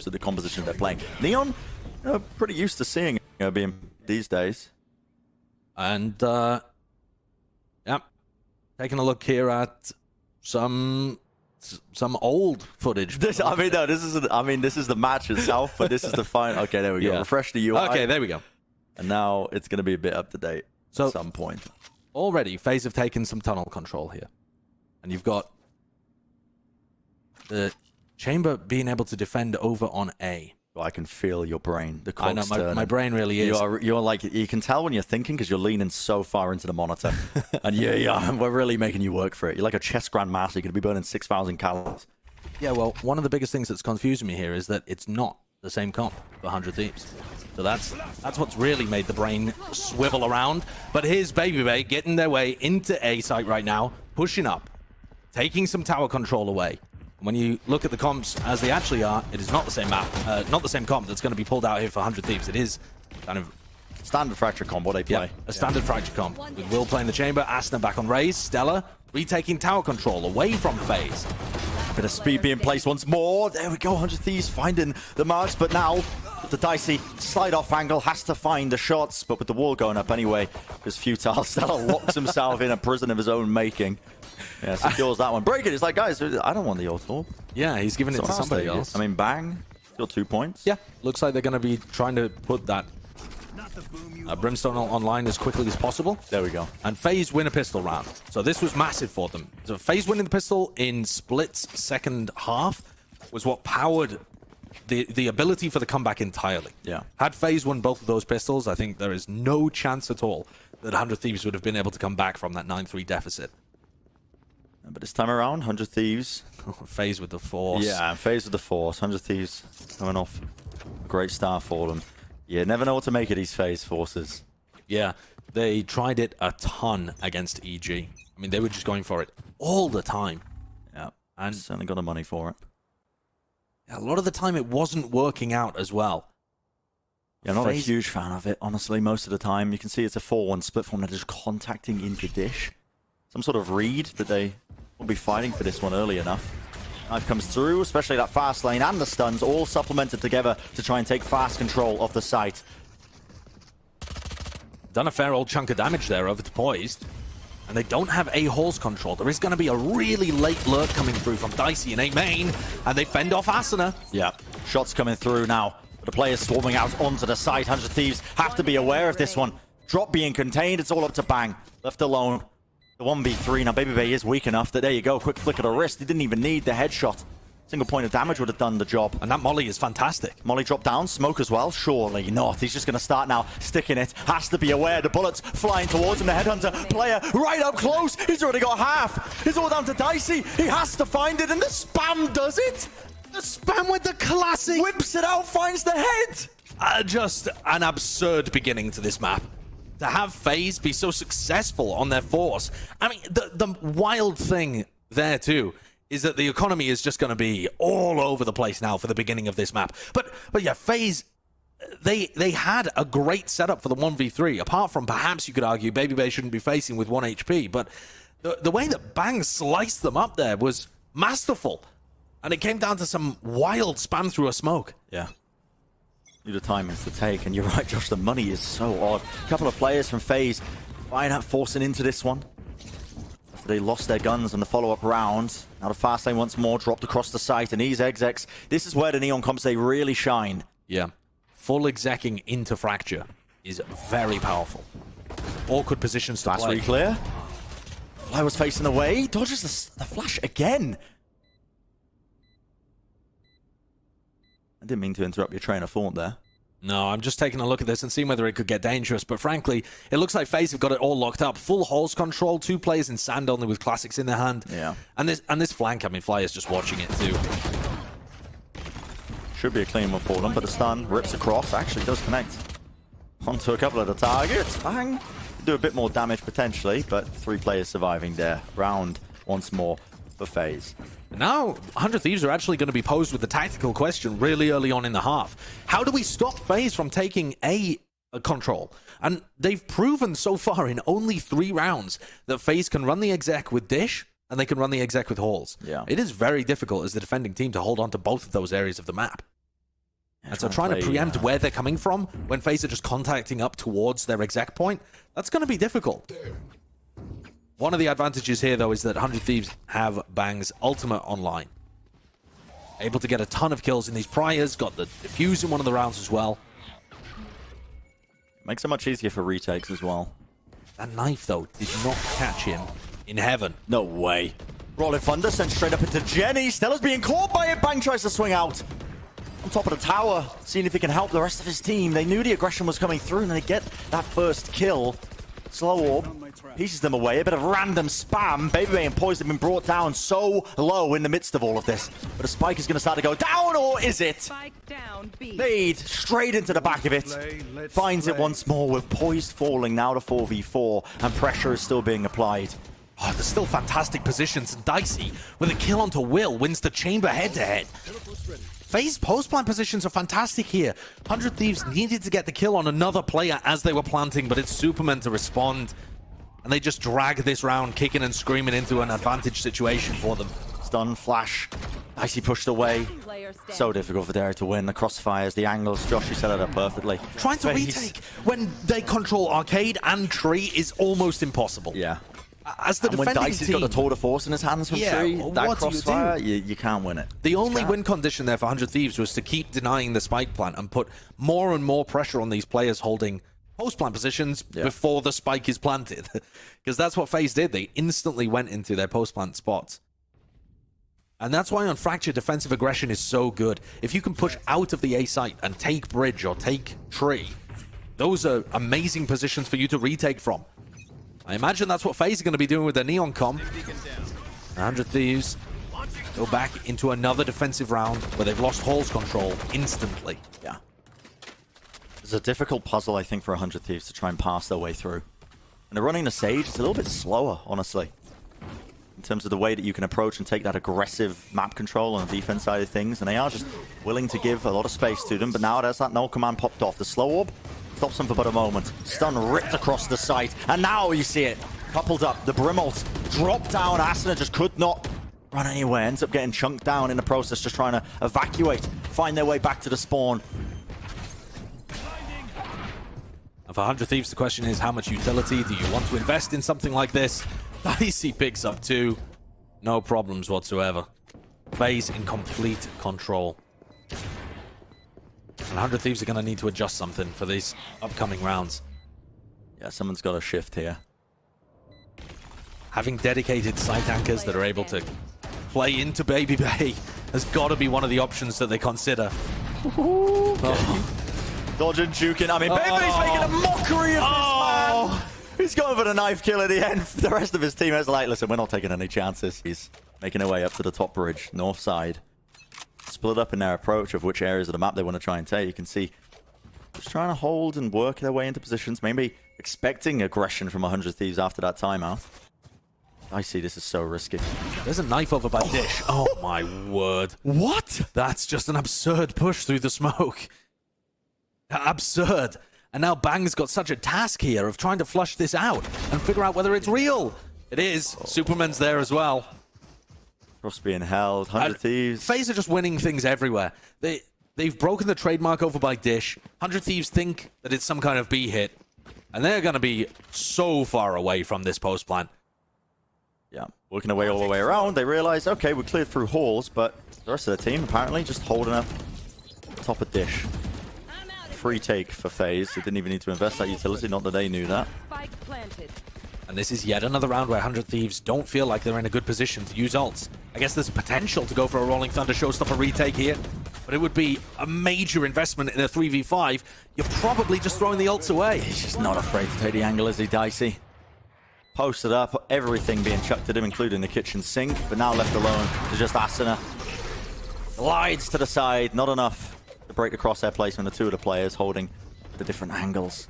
to the composition they're playing. Neon, pretty used to seeing being these days. And, yeah, taking a look here at some old footage. This is the match itself, but this is the final. Okay, there we go. Yeah. Refresh the UI. Okay, there we go. And now it's going to be a bit up to date So, at some point. Already, FaZe have taken some tunnel control here. And you've got the Chamber being able to defend over on A. Well, I can feel your brain. The I know, cogs my brain really is. You're like, you can tell when you're thinking because you're leaning so far into the monitor. And yeah, we're really making you work for it. You're like a chess grandmaster. You're going to be burning 6,000 calories. Yeah, well, one of the biggest things that's confusing me here is that it's not the same comp for 100 Thieves. So that's what's really made the brain swivel around. But here's Baby Bay getting their way into A site right now, pushing up, taking some tower control away. When you look at the comps as they actually are, it is not the same map, not the same comp that's going to be pulled out here for 100 Thieves. It is kind of standard fracture comp, what they play. Yeah, a standard fracture comp. With Will playing the Chamber, Asna back on Raze, Stella retaking tower control away from FaZe. Bit of speed being placed once more. There we go, 100 Thieves finding the marks, but now the dicey slide-off angle has to find the shots, but with the wall going up anyway, it's futile. Stella locks himself in a prison of his own making. Yeah, secures that one. Break it. It's like, guys, I don't want the auto. Yeah, he's giving it to somebody else. I mean, bang. Still 2 points. Yeah, looks like they're going to be trying to put that Brimstone online as quickly as possible. There we go. And FaZe win a pistol round. So this was massive for them. So FaZe winning the pistol in Split's second half was what powered the ability for the comeback entirely. Yeah. Had FaZe won both of those pistols, I think there is no chance at all that 100 Thieves would have been able to come back from that 9-3 deficit. But this time around, 100 Thieves. FaZe with the force. Yeah, FaZe with the force. 100 Thieves coming off a great start for them. You never know what to make of these FaZe forces. Yeah, they tried it a ton against EG. I mean, they were just going for it all the time. Yeah, and certainly got the money for it. A lot of the time, it wasn't working out as well. Yeah, not a huge fan of it, honestly, most of the time. You can see it's a 4-1 split from they're just contacting into Dish. Some sort of read that they will be fighting for this one early enough. Knife comes through, especially that fast lane and the stuns, all supplemented together to try and take fast control of the site. Done a fair old chunk of damage there over to Poised. And they don't have A Hall's control. There is going to be a really late lurk coming through from Dicey and A Main, and they fend off Asuna. Yeah, shots coming through now. The players swarming out onto the site. 100 Thieves have to be aware of this one. Drop being contained, it's all up to Bang. Left alone. The 1v3. Now, Baby Bay is weak enough that there you go. Quick flick of the wrist. He didn't even need the headshot. Single point of damage would have done the job. And that Molly is fantastic. Molly dropped down. Smoke as well? Surely not. He's just going to start now sticking it. Has to be aware. The bullets flying towards him. The Headhunter player right up close. He's already got half. It's all down to Dicey. He has to find it, and the spam does it. The spam with the classic. Whips it out, finds the head. Just an absurd beginning to this map. To have FaZe be so successful on their force. I mean, the wild thing there too is that the economy is just going to be all over the place now for the beginning of this map. But yeah, FaZe, they had a great setup for the 1v3. Apart from perhaps you could argue Baby Bay shouldn't be facing with 1 HP, but the way that Bang sliced them up there was masterful. And it came down to some wild spam through a smoke. Yeah. The time is to take, and you're right, Josh, the money is so odd. A couple of players from FaZe forcing into this one. After they lost their guns in the follow-up round. Now the fast lane once more, dropped across the site, and these execs, this is where the Neon comps, they really shine. Yeah. Full execing into Fracture is very powerful. Awkward positions to play. Fast clear. Fly was facing away, dodges the flash again. I didn't mean to interrupt your train of thought there. No, I'm just taking a look at this and seeing whether it could get dangerous, but frankly, it looks like FaZe have got it all locked up. Full Halls control, 2 players in sand only with classics in their hand. Yeah. And this flank, I mean, Flyer's just watching it too. Should be a clean one for them, but the stun rips across, actually does connect onto a couple of the targets. Bang! Do a bit more damage potentially, but 3 players surviving there. Round once more for FaZe. Now, 100 Thieves are actually going to be posed with the tactical question really early on in the half. How do we stop FaZe from taking A control? And they've proven so far in only 3 rounds that FaZe can run the exec with Dish and they can run the exec with Halls. Yeah. It is very difficult as the defending team to hold on to both of those areas of the map. And so trying to preempt where they're coming from when FaZe are just contacting up towards their exec point, that's going to be difficult. One of the advantages here, though, is that 100 Thieves have Bang's ultimate online. Able to get a ton of kills in these priors, got the defuse in one of the rounds as well. Makes it much easier for retakes as well. That knife, though, did not catch him in heaven. No way. Rolling Thunder sent straight up into Jenny. Stella's being caught by it. Bang tries to swing out on top of the tower, seeing if he can help the rest of his team. They knew the aggression was coming through, and they get that first kill. Slow Orb pieces them away. A bit of random spam. Baby and Poise have been brought down so low in the midst of all of this. But a spike is going to start to go down, or is it? Spike down, B. Nade straight into the back of it. Finds it once more with Poised falling now to 4v4, and pressure is still being applied. Oh, there's still fantastic positions, and Dicey, with a kill onto Will, wins the chamber head-to-head. FaZe post-plant positions are fantastic here. 100 Thieves needed to get the kill on another player as they were planting, but it's Superman to respond. And they just drag this round, kicking and screaming into an advantage situation for them. Stun, flash, Dicey pushed away. So difficult for Derek to win. The crossfires, the angles, Josh, you set it up perfectly. Trying to retake when they control Arcade and Tree is almost impossible. Yeah. As the defending when Dicey's team, got the tour de force in his hands from Tree, that crossfire, you can't win it. The only win condition there for 100 Thieves was to keep denying the spike plant and put more and more pressure on these players holding post-plant positions before the spike is planted. Because that's what FaZe did. They instantly went into their post-plant spots. And that's why on Fracture, defensive aggression is so good. If you can push out of the A site and take bridge or take tree, those are amazing positions for you to retake from. I imagine that's what FaZe are going to be doing with their Neon comp. 100 Thieves go back into another defensive round where they've lost Hall's control instantly. Yeah. It's a difficult puzzle, I think, for 100 Thieves to try and pass their way through. And they're running a Sage. It's a little bit slower, honestly, in terms of the way that you can approach and take that aggressive map control on the defense side of things. And they are just willing to give a lot of space to them. But now there's that null command popped off. The slow orb stops them for but a moment. Stun ripped across the site. And now you see it. Coupled up. The Brimalt dropped down. Asuna just could not run anywhere. Ends up getting chunked down in the process, just trying to evacuate, find their way back to the spawn. And for 100 Thieves, the question is, how much utility do you want to invest in something like this? Dicey picks up 2. No problems whatsoever. FaZe in complete control. And 100 Thieves are going to need to adjust something for these upcoming rounds. Yeah, someone's got a shift here. Having dedicated site anchors that are able to play into Baby Bay has got to be one of the options that they consider. Dodging, juking. I mean, Baby's making a mockery of this man. He's going for the knife kill at the end. The rest of his team is like, listen, we're not taking any chances. He's making their way up to the top bridge, north side. Split up in their approach of which areas of the map they want to try and take. You can see just trying to hold and work their way into positions, maybe expecting aggression from 100 Thieves after that timeout. I see this is so risky. There's a knife over by Dish. Oh my word. What? That's just an absurd push through the smoke. Absurd. And now Bang's got such a task here of trying to flush this out and figure out whether it's real. It is. Superman's there as well. Cross being held, 100 Thieves. FaZe are just winning things everywhere. They've broken the trademark over by Dish. 100 Thieves think that it's some kind of B hit. And they're going to be so far away from this post plant. Yeah, working their way all the way around. They realize, okay, we cleared through halls, but the rest of the team apparently just holding up top of Dish. Free take for FaZe. They didn't even need to invest that utility, not that they knew that. Spike planted. And this is yet another round where 100 Thieves don't feel like they're in a good position to use ults. I guess there's potential to go for a Rolling Thunder showstopper retake here, but it would be a major investment in a 3v5. You're probably just throwing the ults away. He's just not afraid to take the angle, is he, Dicey? Posted up, everything being chucked at him, including the kitchen sink, but now left alone to just Asuna. Glides to the side, not enough to break the crosshair placement of 2 of the players holding the different angles.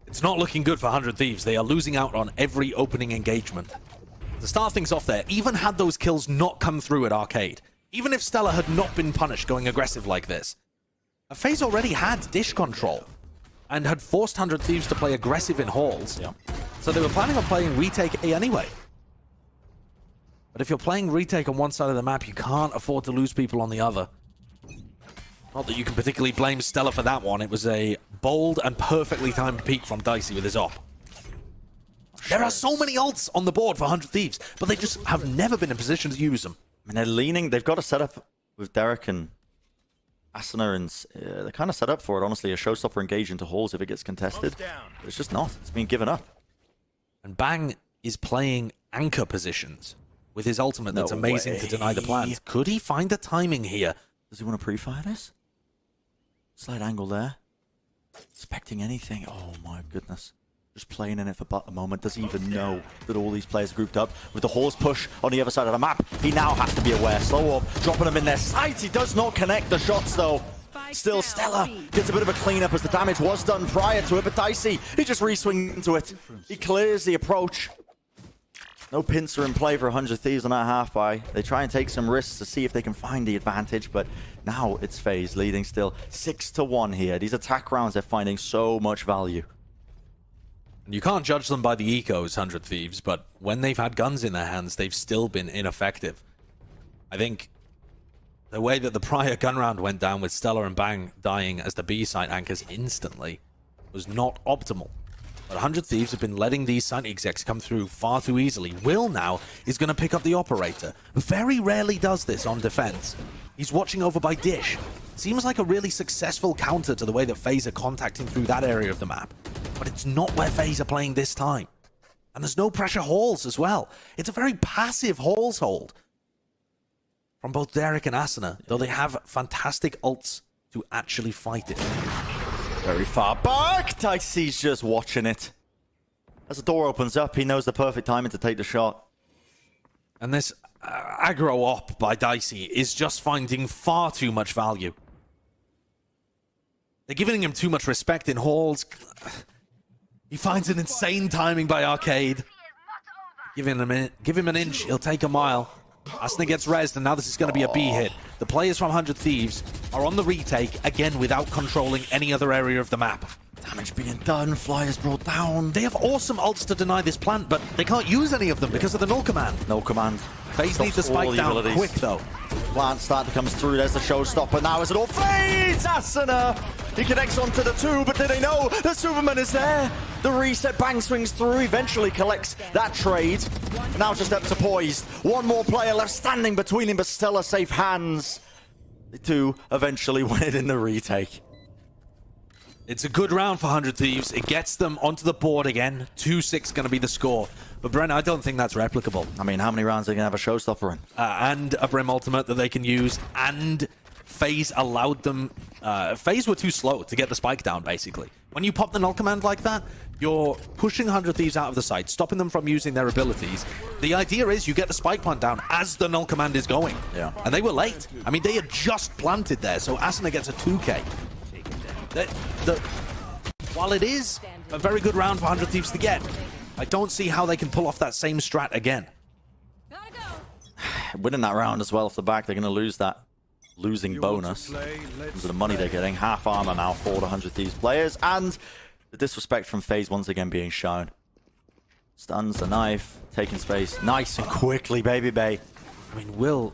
It's not looking good for 100 Thieves. They are losing out on every opening engagement. To start things off there, even had those kills not come through at Arcade, even if Stella had not been punished going aggressive like this, FaZe already had Dish control and had forced 100 Thieves to play aggressive in halls. Yeah. So they were planning on playing retake A anyway. But if you're playing retake on one side of the map, you can't afford to lose people on the other. Not that you can particularly blame Stella for that one. It was a bold and perfectly timed peek from Dicey with his op. There are so many ults on the board for 100 Thieves, but they just have never been in position to use them. I mean, they're leaning. They've got a setup with Derek and Asuna, and they're kind of set up for it, honestly. A showstopper engage into halls if it gets contested. But it's just not. It's been given up. And Bang is playing anchor positions with his ultimate that's amazing to deny the plans. Could he find the timing here? Does he want to pre-fire this? Slight angle there. Expecting anything. Oh my goodness. Just playing in it for but a moment. Does he even know that all these players are grouped up? With the horse push on the other side of the map, he now has to be aware. Slow up, dropping them in their sights. He does not connect the shots though. Still, Stella gets a bit of a cleanup as the damage was done prior to it, but Dicey, he just re-swings into it. He clears the approach. No pincer in play for 100 Thieves on that half buy. They try and take some risks to see if they can find the advantage, but now it's FaZe leading still 6-1 here. These attack rounds, they're finding so much value. You can't judge them by the ecos, 100 Thieves, but when they've had guns in their hands, they've still been ineffective. I think the way that the prior gun round went down with Stella and Bang dying as the B site anchors instantly was not optimal. But 100 Thieves have been letting these site execs come through far too easily. Will now is going to pick up the operator. Very rarely does this on defense. He's watching over by Dish. Seems like a really successful counter to the way that FaZe are contacting through that area of the map. But it's not where FaZe are playing this time. And there's no pressure halls as well. It's a very passive halls hold from both Derek and Asuna, though they have fantastic ults to actually fight it. Very far back. Dicey's just watching it. As the door opens up, he knows the perfect timing to take the shot. And this aggro op by Dicey is just finding far too much value. They're giving him too much respect in halls. He finds an insane timing by Arcade. Give him an inch, he'll take a mile. Asuna gets rezzed, and now this is going to be a B hit. The players from 100 Thieves are on the retake, again without controlling any other area of the map. Damage being done, flyers brought down. They have awesome ults to deny this plant, but they can't use any of them because of the null command. No command. FaZe needs the spike down quick, though. Plant start comes through, there's the showstopper now as it all fades! Asuna! He connects onto the two, but do they know the Superman is there? The reset Bang swings through, eventually collects that trade. Now just up to poised. One more player left standing between him, but still a safe hands. The two eventually win it in the retake. It's a good round for 100 Thieves. It gets them onto the board again. 2-6 going to be the score. But Bren, I don't think that's replicable. I mean, how many rounds are they going to have a showstopper in? And a Brim ultimate that they can use. And FaZe allowed them... FaZe were too slow to get the spike down, basically. When you pop the null command like that, you're pushing 100 Thieves out of the site, stopping them from using their abilities. The idea is you get the spike plant down as the null command is going. Yeah. And they were late. I mean, they had just planted there, so Asuna gets a 2k. While it is a very good round for 100 Thieves to get, I don't see how they can pull off that same strat again. Winning that round as well off the back, they're going to lose that losing bonus. Because of the money they're getting. Half armor now for the 100 Thieves players. And the disrespect from FaZe once again being shown. Stuns the knife, taking space. Nice and quickly, baby bay. I mean, Will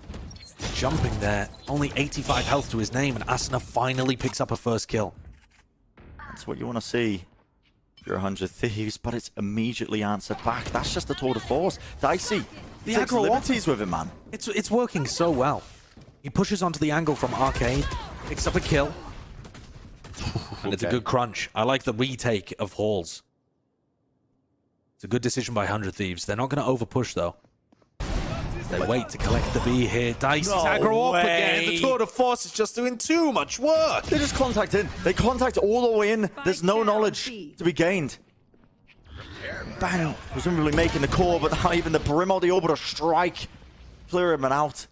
jumping there. Only 85 health to his name, and Asuna finally picks up a first kill. That's what you want to see if you're 100 Thieves, but it's immediately answered back. That's just the tour de force. Dicey, the aggro liberties with him, man. It's working so well. He pushes onto the angle from Arcade, picks up a kill, and it's a good crunch. I like the retake of halls. It's a good decision by 100 Thieves. They're not going to overpush, though. They wait to collect the B here. Dicey's aggro up again. The tour de force is just doing too much work. They just contact in. They contact all the way in. There's no knowledge to be gained. Bang, presumably making the core, but not even the Brim or the orbital strike. Clear him and out.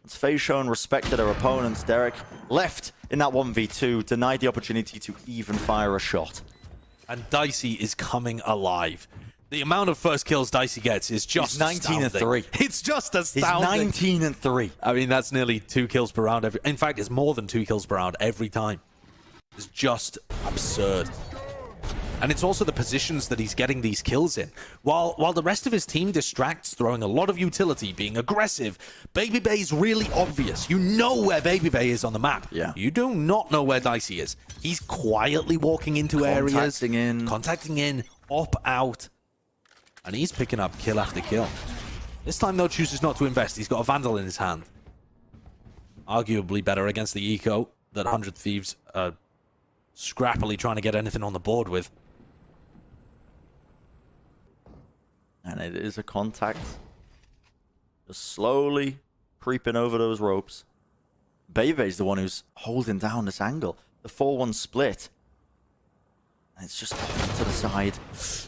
It's FaZe showing respect to their opponents. Derek left in that 1v2, denied the opportunity to even fire a shot. And Dicey is coming alive. The amount of first kills Dicey gets is just 19-3. It's just astounding. He's 19-3. I mean, that's nearly 2 kills per round. In fact, it's more than 2 kills per round every time. It's just absurd. And it's also the positions that he's getting these kills in. While the rest of his team distracts, throwing a lot of utility, being aggressive, Baby Bay's really obvious. You know where Baby Bay is on the map. Yeah. You do not know where Dicey is. He's quietly walking into areas. Contacting in, op out. And he's picking up kill after kill. This time, though, chooses not to invest. He's got a Vandal in his hand. Arguably better against the eco that 100 Thieves are scrappily trying to get anything on the board with. And it is a contact. Just slowly creeping over those ropes. Bebe's the one who's holding down this angle. The 4-1 split. And it's just to the side.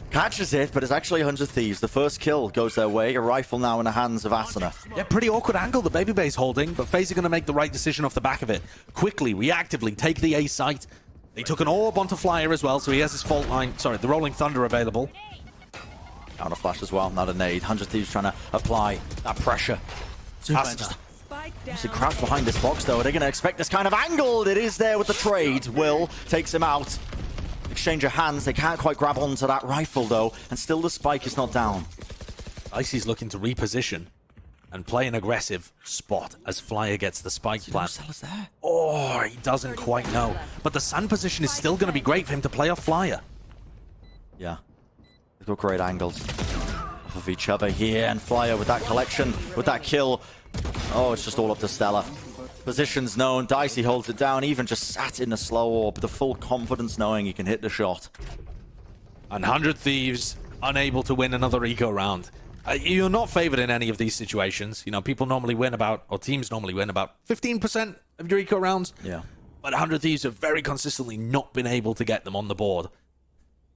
Catches it, but it's actually 100 Thieves. The first kill goes their way. A rifle now in the hands of Asuna. Yeah, pretty awkward angle that Baby Bay's holding, but FaZe are going to make the right decision off the back of it. Quickly, reactively, take the A site. They took an orb onto Flyer as well, so he has his fault line. Sorry, the Rolling Thunder available. Counter flash as well, not a nade. 100 Thieves trying to apply that pressure. Asuna. He's crouched behind this box, though. Are they going to expect this kind of angle? It is there with the trade. Will takes him out. Exchange of hands. They can't quite grab onto that rifle, though. And still the spike is not down. Icy's looking to reposition and play an aggressive spot as Flyer gets the spike plant. There? Oh, he doesn't quite know. But the sand position is still going to be great for him to play off Flyer. Yeah. They've got great angles off of each other here. And Flyer with that collection, with that kill. Oh, it's just all up to Stella. Positions known. Dicey holds it down. Even just sat in the slow orb. The full confidence knowing he can hit the shot. And 100 Thieves unable to win another eco round. You're not favored in any of these situations. You know, people normally win about, or teams normally win about 15% of your eco rounds. Yeah. But 100 Thieves have very consistently not been able to get them on the board.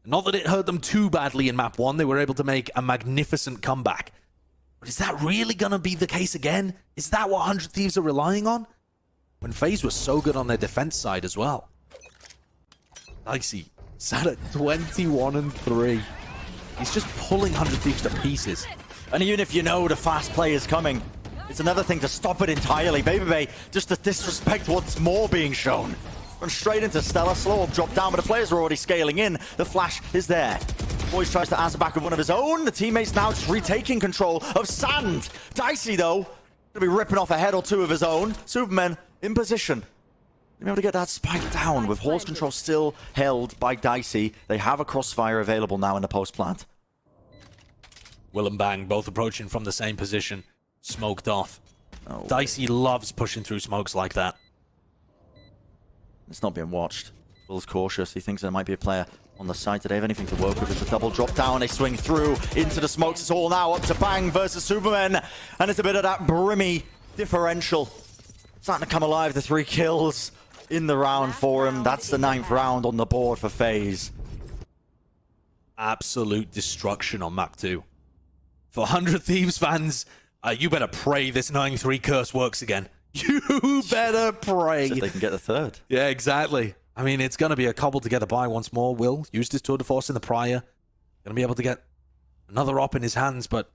Not that it hurt them too badly in map 1. They were able to make a magnificent comeback. But is that really going to be the case again? Is that what 100 Thieves are relying on? When FaZe was so good on their defense side as well. Dicey sat at 21-3. He's just pulling 100 Thieves to pieces. And even if you know the fast play is coming, it's another thing to stop it entirely. Baby Bay, just to disrespect what's more being shown. Run straight into Stella, slow up, drop down, but the players are already scaling in. The flash is there. Boys tries to answer back with one of his own. The teammates now just retaking control of sand. Dicey, though, gonna be ripping off a head or two of his own. Superman in position. Be able to get that spike down with horse control still held by Dicey. They have a crossfire available now in the post plant. Will and Bang both approaching from the same position. Smoked off. Oh, Dicey loves pushing through smokes like that. it's not being watched. Will's cautious. He thinks there might be a player on the side. Do they have anything to work with? It's a double drop down. They swing through into the smokes. It's all now up to Bang versus Superman. And it's a bit of that Brimmy differential. Starting to come alive. The 3 kills in the round for him. That's the 9th round on the board for FaZe. Absolute destruction on map 2. For 100 Thieves fans, you better pray this 9-3 curse works again. You better pray. So they can get the 3rd. Yeah, exactly. I mean, it's going to be a cobbled together buy once more. Will used his tour de force in the prior. Going to be able to get another op in his hands, but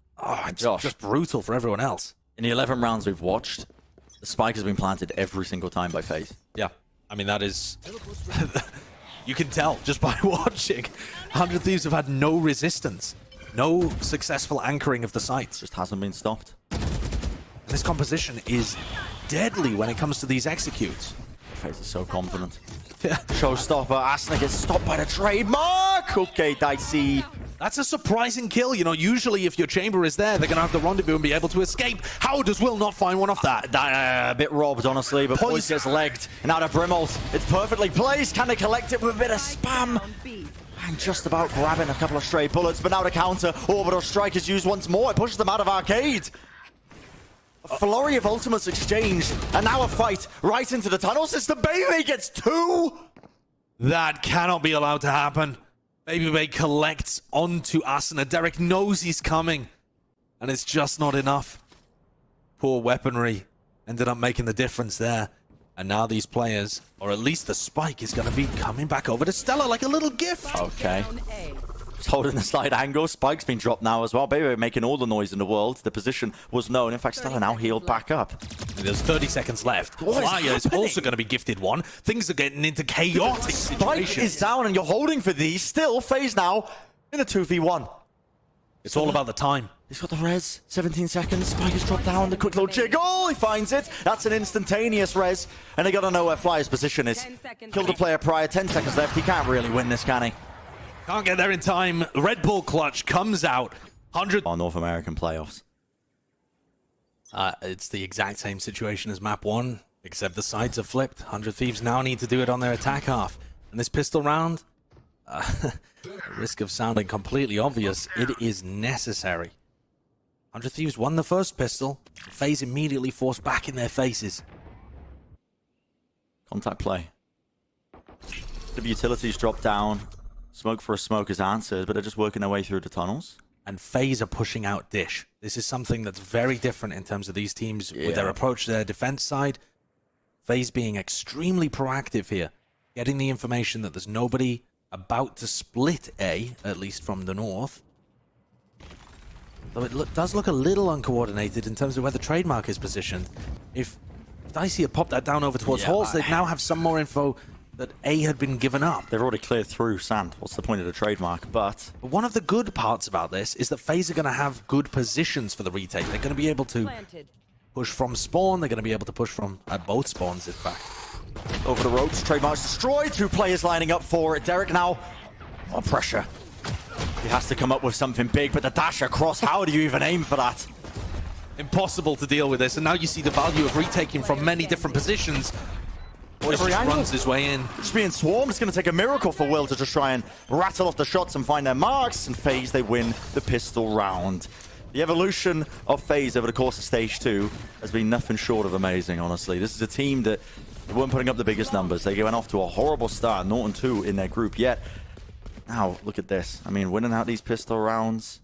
it's just brutal for everyone else. In the 11 rounds we've watched, the spike has been planted every single time by FaZe. Yeah, I mean, that is... you can tell just by watching. 100 Thieves have had no resistance. No successful anchoring of the sites. Just hasn't been stopped. And this composition is deadly when it comes to these executes. FaZe is so confident. Yeah. Showstopper. Asuna gets stopped by the trademark. Okay, Dicey. That's a surprising kill. You know, usually if your chamber is there, they're going to have the rendezvous and be able to escape. How does Will not find one off that? A bit robbed, honestly, but Poise gets legged. And out of Brimalt, it's perfectly placed. Can they collect it with a bit of spam? And just about grabbing a couple of stray bullets, but now the counter. Orbital strike is used once more. It pushes them out of arcade. A flurry of ultimates exchanged, and now a fight right into the tunnel system. Baby gets 2! That cannot be allowed to happen. Baby Bay collects onto Asuna. Derek knows he's coming, and it's just not enough. Poor weaponry ended up making the difference there. And now these players, or at least the spike, is going to be coming back over to Stella like a little gift. Okay. Just holding the slight angle. Spike's been dropped now as well. Baby making all the noise in the world. The position was known. In fact, Stella now healed back up. And there's 30 seconds left. What is Flyer is happening? also going to be gifted one. Things are getting into chaotic Spike situations. is down and you're holding for these. Still, FaZe now in a 2v1. It's all about the time. He's got the res. 17 seconds. Spike has dropped down. The quick little jiggle. He finds it. That's an instantaneous res. And they got to know where Flyer's position is. 10 seconds Killed the player prior. 10 seconds left. He can't really win this, can he? Can't get there in time. Red Bull clutch comes out. 100. Our North American playoffs. It's the exact same situation as map 1, except the sides are flipped. 100 Thieves now need to do it on their attack half. And this pistol round, at risk of sounding completely obvious, it is necessary. 100 Thieves won the first pistol. FaZe immediately forced back in their faces. Contact play. The utilities drop down. Smoke for a smoke is answered, but they're just working their way through the tunnels. And FaZe are pushing out Dish. This is something that's very different in terms of these teams with their approach to their defense side. FaZe being extremely proactive here, getting the information that there's nobody about to split A, at least from the north. Though it does look a little uncoordinated in terms of where the trademark is positioned. If Dicey had popped that down over towards Halls, they'd now have some more info that A had been given up. They've already cleared through sand. What's the point of the trademark? But One of the good parts about this is that FaZe are going to have good positions for the retake. They're going to be able to Planted. push from spawn. They're going to be able to push from both spawns, in fact. over the ropes, trademark's destroyed. 2 players lining up for it. Derek now, more pressure. He has to come up with something big, but the dash across, how do you even aim for that? Impossible to deal with this. And now you see the value of retaking from many different positions. Boys Every just angle. runs his way in. Just being swarmed, it's going to take a miracle for Will to just try and rattle off the shots and find their marks. And FaZe, they win the pistol round. The evolution of FaZe over the course of Stage 2 has been nothing short of amazing, honestly. This is a team that weren't putting up the biggest numbers. They went off to a horrible start, Norton 2 in their group, yet now look at this. I mean, winning out these pistol rounds.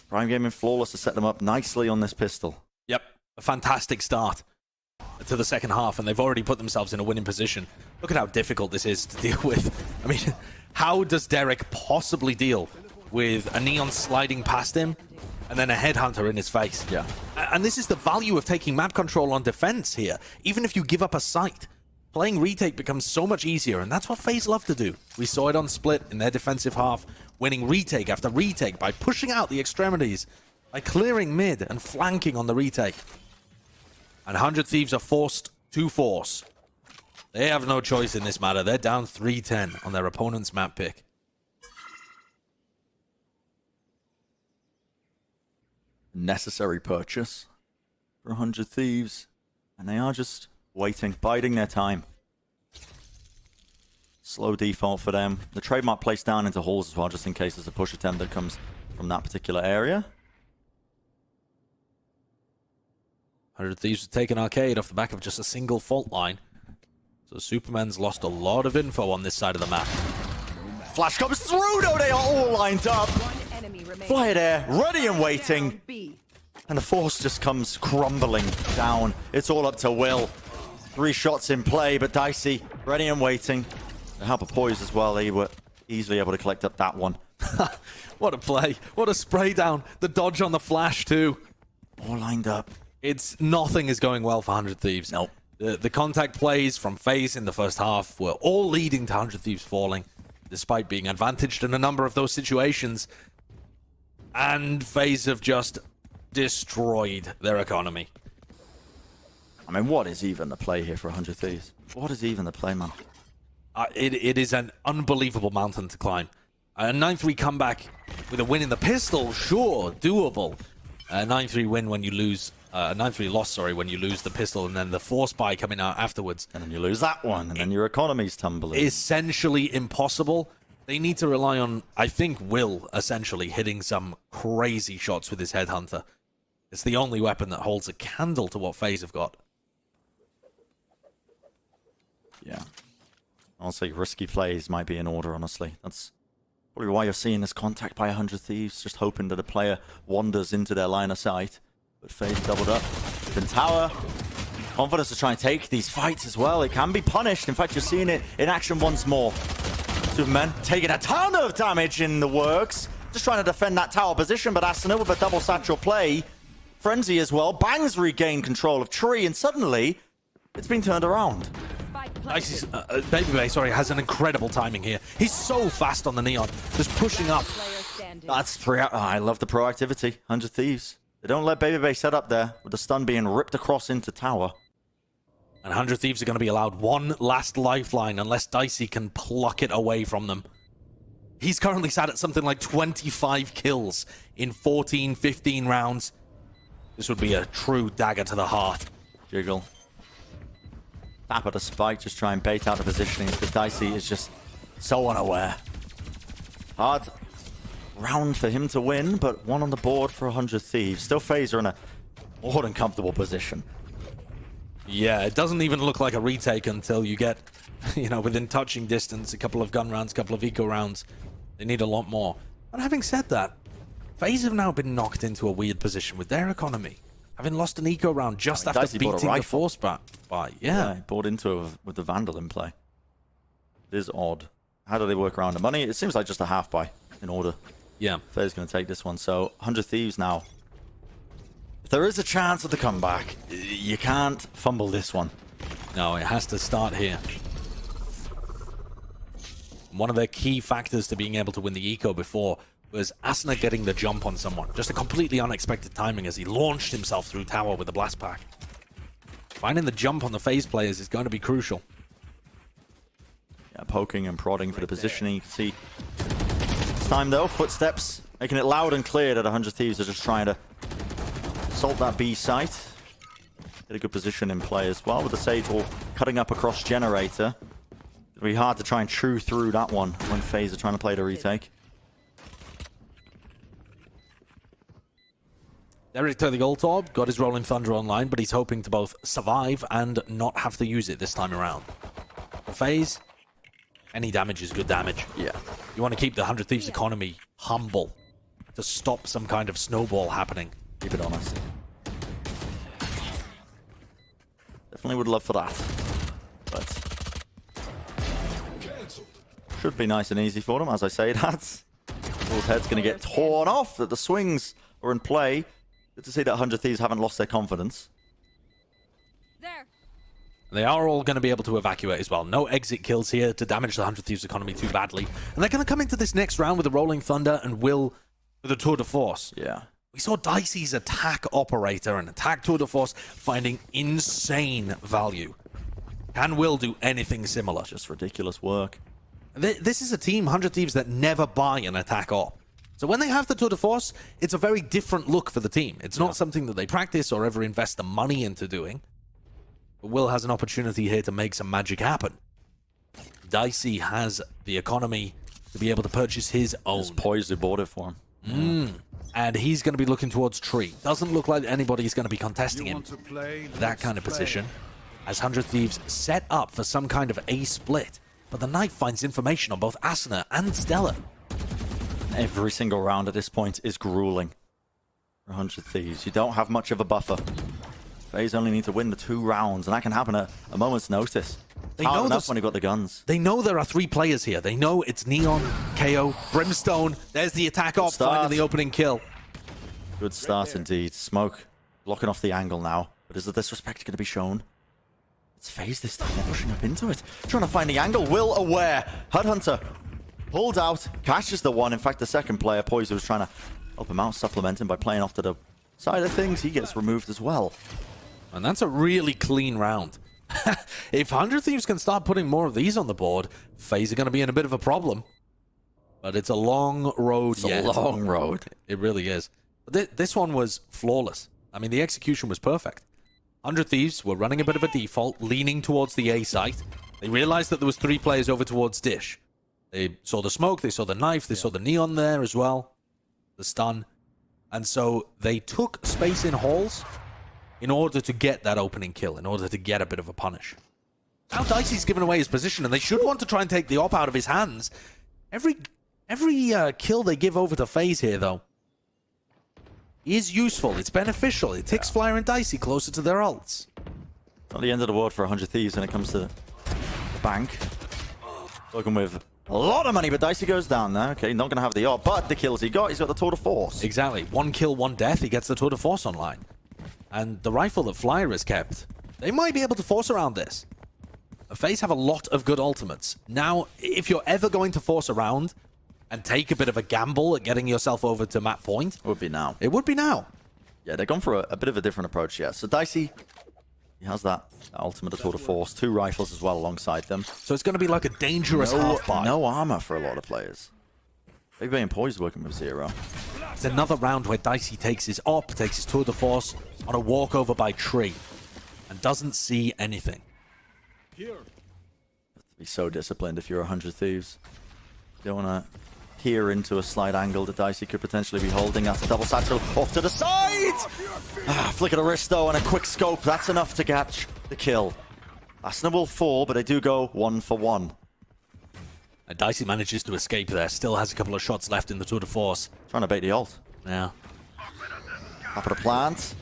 Prime Gaming flawless to set them up nicely on this pistol. Yep, a fantastic start to the second half, and they've already put themselves in a winning position. Look at how difficult this is to deal with. I mean, how does Derek possibly deal with a Neon sliding past him and then a headhunter in his face? Yeah. And this is the value of taking map control on defense here. Even if you give up a site, playing retake becomes so much easier, and that's what FaZe love to do. We saw it on Split in their defensive half, winning retake after retake by pushing out the extremities, by clearing mid and flanking on the retake. And 100 Thieves are forced to force. They have no choice in this matter. They're down 3-10 on their opponent's map pick. Necessary purchase for 100 Thieves. And they are just waiting, biding their time. Slow default for them. The trademark placed down into halls as well, just in case there's a push attempt that comes from that particular area. 100 Thieves have taken Arcade off the back of just a single fault line. So Superman's lost a lot of info on this side of the map. Flash comes through, though. They are all lined up. One enemy remaining. Fly there, ready and waiting. Down B. And the force just comes crumbling down. It's all up to Will. 3 shots in play, but Dicey ready and waiting. The help of Poise as well. They were easily able to collect up that one. What a play. What a spray down. The dodge on the flash too. All lined up. It's nothing is going well for 100 Thieves. Nope. The contact plays from FaZe in the first half were all leading to 100 Thieves falling, despite being advantaged in a number of those situations. And FaZe have just destroyed their economy. I mean, what is even the play here for 100 Thieves? What is even the play, man? It is an unbelievable mountain to climb. A 9-3 comeback with a win in the pistol, sure, doable. A 9-3 win when you lose, a 9-3 loss, sorry, when you lose the pistol, and then the force buy coming out afterwards. And then you lose that one, and then your economy's tumbling. Essentially impossible. They need to rely on, I think, Will essentially hitting some crazy shots with his headhunter. It's the only weapon that holds a candle to what FaZe have got. Yeah. Honestly, risky plays might be in order, honestly. That's probably why you're seeing this contact by 100 Thieves, just hoping that a player wanders into their line of sight. But FaZe doubled up. Then Tower, confidence to try and take these fights as well. It can be punished. In fact, you're seeing it in action once more. Two men taking a ton of damage in the works. Just trying to defend that tower position, but Asuna with a double satchel play. Frenzy as well. Bangs regain control of Tree, and suddenly it's been turned around. Dicey's, Baby, sorry, has an incredible timing here. He's so fast on the Neon, just pushing up. That's I love the proactivity. 100 Thieves. They don't let Baby set up there with the stun being ripped across into tower. And 100 Thieves are going to be allowed one last lifeline unless Dicey can pluck it away from them. He's currently sat at something like 25 kills in 14, 15 rounds. This would be a true dagger to the heart. Jiggle. Tap at a spike, just try and bait out the positioning because Dicey is just so unaware. Hard round for him to win, but one on the board for 100 Thieves. Still FaZe are in a more than comfortable position. Yeah, it doesn't even look like a retake until you get, you know, within touching distance, a couple of gun rounds, a couple of eco rounds. They need a lot more. But having said that, FaZe have now been knocked into a weird position with their economy. Having lost an eco round just after Dicey bought a beating the rifle. force by. Yeah. He bought into it with the Vandal in play. It is odd. How do they work around the money? It seems like just a half buy in order. Yeah. FaZe going to take this one. So 100 Thieves now. If there is a chance of the comeback, you can't fumble this one. No, it has to start here. One of their key factors to being able to win the eco before was Asuna getting the jump on someone. Just a completely unexpected timing as he launched himself through tower with a blast pack. Finding the jump on the FaZe players is going to be crucial. Yeah, poking and prodding for the positioning. You can see it's time though. Footsteps making it loud and clear that 100 Thieves are just trying to assault that B site. Get a good position in play as well with the Sage all cutting up across Generator. It'll be hard to try and chew through that one when FaZe are trying to play the retake. Derek to the Gold Orb, got his Rolling Thunder online, but he's hoping to both survive and not have to use it this time around. For FaZe, any damage is good damage. Yeah. You want to keep the 100 Thieves economy humble to stop some kind of snowball happening. Keep it honest. Definitely would love for that. But should be nice and easy for them, as I say that. Bull's head's going to get torn off, that the swings are in play. Good to see that 100 Thieves haven't lost their confidence. There. They are all going to be able to evacuate as well. No exit kills here to damage the 100 Thieves economy too badly. And they're going to come into this next round with a Rolling Thunder and Will with a Tour de Force. Yeah. We saw Dicey's attack operator and attack Tour de Force finding insane value. Can Will do anything similar? Just ridiculous work. This is a team, 100 Thieves, that never buy an attack op. So when they have the Tour de Force, it's a very different look for the team. It's not something that they practice or ever invest the money into doing. But Will has an opportunity here to make some magic happen. Dicey has the economy to be able to purchase his own. Just poised to board it for him. And he's going to be looking towards Tree. Doesn't look like anybody's going to be contesting him. That kind of position. As 100 Thieves set up for some kind of A split. But the Knife finds information on both Asuna and Stella. Every single round at this point is grueling. 100 Thieves. You don't have much of a buffer. FaZe only need to win the 2 rounds, and that can happen at a moment's notice. They Hard know enough when you've got the guns. They know there are 3 players here. They know it's Neon, KO, Brimstone. There's the attack op finding the opening kill. Good start indeed. Smoke blocking off the angle now. But is the disrespect going to be shown? It's FaZe this time. They're pushing up into it. Trying to find the angle. Will aware. Headhunter pulled out. Catches the one. In fact, the second player, Poise, was trying to help him out, supplementing by playing off to the side of things. He gets removed as well. And that's a really clean round. If 100 Thieves can start putting more of these on the board, FaZe are going to be in a bit of a problem. But it's a long road yet. It's a long road. It really is. But this one was flawless. I mean, the execution was perfect. 100 Thieves were running a bit of a default, leaning towards the A site. They realized that there was 3 players over towards Dish. They saw the smoke, they saw the knife, they saw the neon there as well. The stun. And so they took space in halls in order to get that opening kill, in order to get a bit of a punish. Now Dicey's given away his position, and they should want to try and take the op out of his hands. Every kill they give over to FaZe here, though, is useful. It's beneficial. It takes Flyer and Dicey closer to their ults. Not the end of the world for 100 Thieves when it comes to the bank. Working with A lot of money, but Dicey goes down there. Okay, not going to have the AWP, but the kills he got, he's got the tour de force. Exactly. 1 kill, 1 death, he gets the tour de force online. And the rifle that Flyer has kept, they might be able to force around this. FaZe have a lot of good ultimates. Now, if you're ever going to force around and take a bit of a gamble at getting yourself over to map point, It would be now. it would be now. Yeah, they've gone for a bit of a different approach, yeah. So Dicey, he has that ultimate tour de force, 2 rifles as well alongside them. So it's going to be like a dangerous half-buy. No armor for a lot of players. Maybe and Poise working with 0. It's another round where Dicey takes his op, takes his tour de force on a walkover by tree, and doesn't see anything. Be so disciplined if you're 100 Thieves. You don't want to peer into a slight angle that Dicey could potentially be holding. That's a double satchel off to the side! Flick of the wrist though, and a quick scope. That's enough to catch the kill. Asuna will fall, but they do go 1 for 1. And Dicey manages to escape there, still has a couple of shots left in the tour de force. Trying to bait the ult. Yeah. Up at a plant.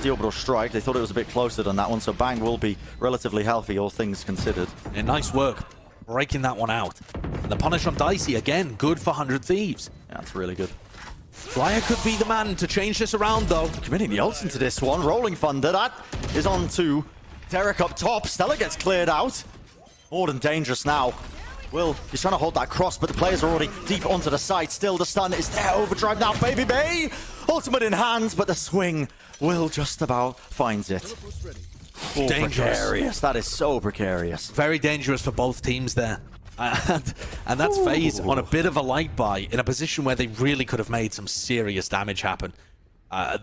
The orbital strike. They thought it was a bit closer than that one, so Bang will be relatively healthy, all things considered. Yeah, nice work breaking that one out. And the punish on Dicey, again, good for 100 Thieves. Yeah, that's really good. Flyer could be the man to change this around, though. Committing the ults into this one. Rolling Thunder. That is on to Derek up top. Stella gets cleared out. More than dangerous now. Will, he's trying to hold that cross, but the players are already deep onto the site. Still, the stun is there. Overdrive now, Baby Bay. Ultimate in hands, but the swing will just about finds it. Oh, Dangerous. Precarious. That is so precarious. Very dangerous for both teams there. And that's FaZe on a bit of a light buy in a position where they really could have made some serious damage happen.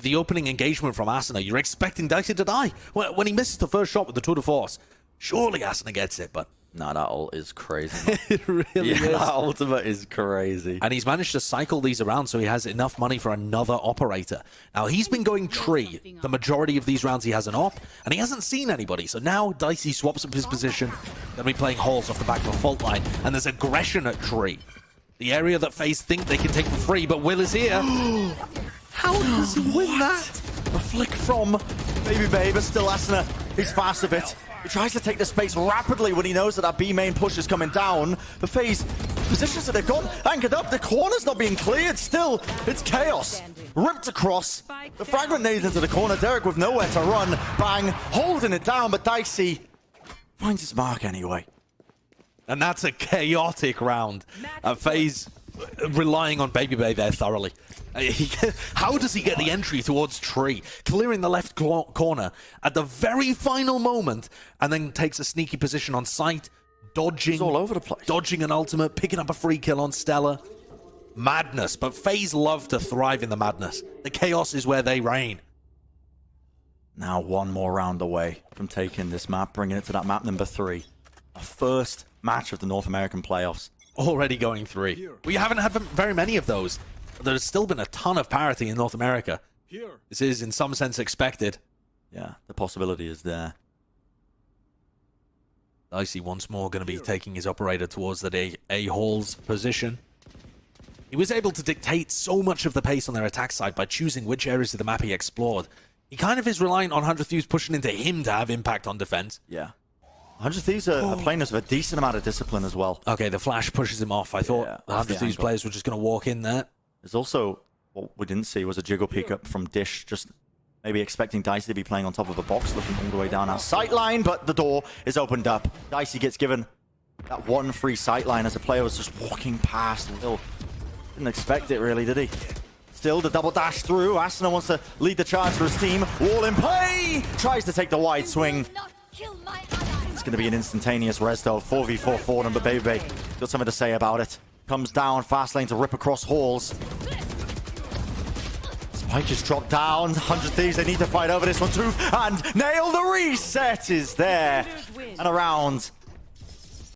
The opening engagement from Asuna, you're expecting Dicey to die. When he misses the first shot with the tour de force, surely Asuna gets it, but... Nah, that ult is crazy. It really is. That ultimate is crazy. And he's managed to cycle these around so he has enough money for another operator. Now, he's been going tree. The majority of these rounds he has an op, and he hasn't seen anybody. So now Dicey swaps up his position. They'll be playing halls off the back of a fault line, and there's aggression at tree. The area that FaZe think they can take for free, but Will is here. How does he win that? A flick from Baby Babe, but still Asuna. He's fast a bit. He tries to take the space rapidly when he knows that that B main push is coming down. The FaZe positions that they've got anchored up. The corner's not being cleared. Still, it's chaos. Ripped across. The fragment nailed into the corner. Derek with nowhere to run. Bang, holding it down, but Dicey finds his mark anyway. And that's a chaotic round. FaZe relying on Baby Bay there thoroughly. How does he get the entry towards tree, clearing the left corner at the very final moment, and then takes a sneaky position on site, dodging, It's all over the place. dodging an ultimate, picking up a free kill on Stella. Madness, but FaZe love to thrive in the madness. The chaos is where they reign. Now one more round away from taking this map, bringing it to that map number 3. A first match of the North American playoffs. Already going 3. We haven't had very many of those. There's still been a ton of parity in North America. This is, in some sense, expected. Yeah, the possibility is there. Dicey once more going to be taking his operator towards that A-Hall's position. He was able to dictate so much of the pace on their attack side by choosing which areas of the map he explored. He kind of is reliant on 100 Thieves pushing into him to have impact on defense. Yeah. 100 Thieves are playing us with a decent amount of discipline as well. Okay, the flash pushes him off. I thought Yeah, 100 Thieves players were just going to walk in there. There's also, what we didn't see was a jiggle pick up from Dish, just maybe expecting Dicey to be playing on top of a box, looking all the way down our sight line, but the door is opened up. Dicey gets given that one free sight line as the player was just walking past. Will didn't expect it really, did he? Still the double dash through. Asuna wants to lead the charge for his team. Wall in play! Tries to take the wide swing. It's going to be an instantaneous res though. 4v4 for them, but Baby got something to say about it. Comes down, fast lane to rip across halls. Spike just dropped down. 100 Thieves, they need to fight over this one too. And nail the reset is there. And a round